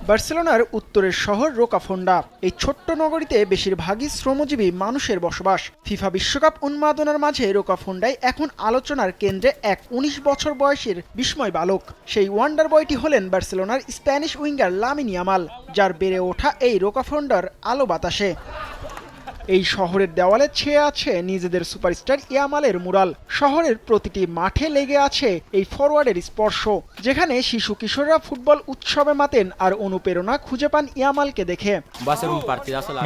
বার্সেলোনার উত্তরের শহর রোকাফোন্ডা। এই ছোট্ট নগরীতে বেশিরভাগই শ্রমজীবী মানুষের বসবাস। ফিফা বিশ্বকাপ উন্মাদনার মাঝে রোকাফোন্ডায় এখন আলোচনার কেন্দ্রে এক ১৯ বছর বয়সের বিস্ময় বালক। সেই ওয়ান্ডার বয়টি হলেন বার্সেলোনার স্প্যানিশ উইঙ্গার লামিন ইয়ামাল, যার বেড়ে ওঠা এই রোকাফোন্ডার আলো বাতাসে। এই শহরের দেওয়ালে ছেয়ে আছে নিজেদের সুপারস্টার ইয়ামালের মুরাল। শহরের প্রতিটি মাঠে লেগে আছে এই ফরওয়ার্ডের স্পর্শ, যেখানে শিশু কিশোররা ফুটবল উৎসবে মাতেন আর অনুপ্রেরণা খুঁজে পান ইয়ামালকে দেখে।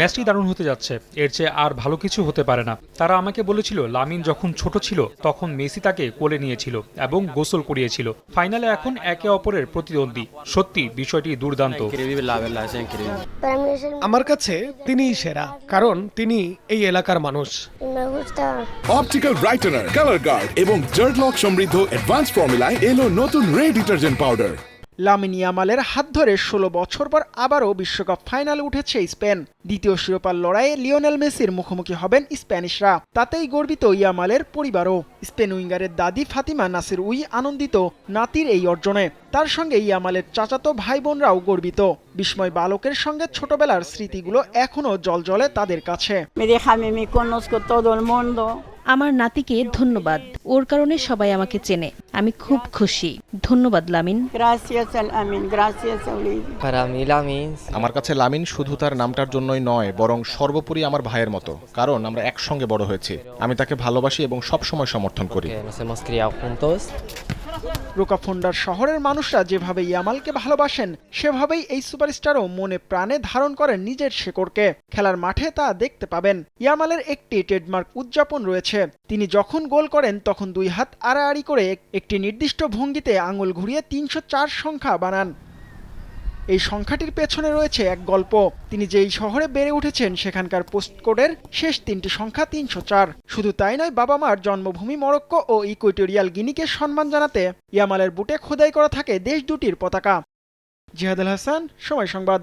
ম্যাচটি দারুণ হতে যাচ্ছে, এর চেয়ে আর ভালো কিছু হতে পারে না। তারা আমাকে বলেছিল লামিন যখন ছোট ছিল তখন মেসি তাকে কোলে নিয়েছিল এবং গোসল করিয়েছিল। ফাইনালে এখন একে অপরের প্রতিদ্বন্দ্বী। সত্যি বিষয়টি দুর্দান্ত। আমার কাছে তিনিই সেরা, কারণ তিনি এই এলাকার মানুষ। অপটিক্যাল ব্রাইটেনার, কালার গার্ড এবং জার্ট লক সমৃদ্ধ অ্যাডভান্স ফর্মুলায় এলো নতুন রে ডিটারজেন্ট পাউডার। লামিন ইয়ামালের হাত ধরে ১৬ বছর পর আবারও বিশ্বকাপ ফাইনালে উঠেছে স্পেন। দ্বিতীয় শিরোপার লড়াইয়ে লিওনেল মেসির মুখোমুখি হবেন স্প্যানিশরা। তাতেই গর্বিত ইয়ামালের পরিবারও। স্পেন উইঙ্গারের দাদি ফাতিমা নাসির আনন্দিত নাতির এই অর্জনে। তার সঙ্গে ইয়ামালের চাচাতো ভাই বোনরাও গর্বিত। বিস্ময় বালকের সঙ্গে ছোটবেলার স্মৃতিগুলো এখনো জলজলে তাদের কাছে। আমার নাতিকে ধন্যবাদ, ওর কারণে সবাই আমাকে চেনে। আমি খুব খুশি। ধন্যবাদ লামিন। আমার কাছে লামিন শুধু তার নামটার জন্যই নয়, বরং সর্বোপরি আমার ভাইয়ের মতো, কারণ আমরা একসঙ্গে বড় হয়েছি। আমি তাকে ভালোবাসি এবং সবসময় সমর্থন করি। রোকাফোন্ডার শহরের মানুষরা যেভাবে ইয়ামালকে ভালোবাসেন, সেভাবেই এই সুপারস্টারও মনে প্রাণে ধারণ করেন নিজের শেকড়কে। খেলার মাঠে তা দেখতে পাবেন। ইয়ামালের একটি ট্রেডমার্ক উদযাপন রয়েছে। তিনি যখন গোল করেন তখন দুই হাত আড়াআড়ি করে একটি নির্দিষ্ট ভঙ্গিতে আঙুল ঘুরিয়ে ৩০৪ সংখ্যা বানান। এই সংখ্যাটির পেছনে রয়েছে এক গল্প। তিনি যেই শহরে বেড়ে উঠেছেন সেখানকার পোস্টকোডের শেষ ৩টি সংখ্যা ৩০৪। শুধু তাই নয়, বাবা মার জন্মভূমি মরক্কো ও ইকুয়েটোরিয়াল গিনিকে সম্মান জানাতে ইয়ামালের বুটে খোদাই করা থাকে দেশ দুটির পতাকা। জিহাদ আল হাসান, সময় সংবাদ।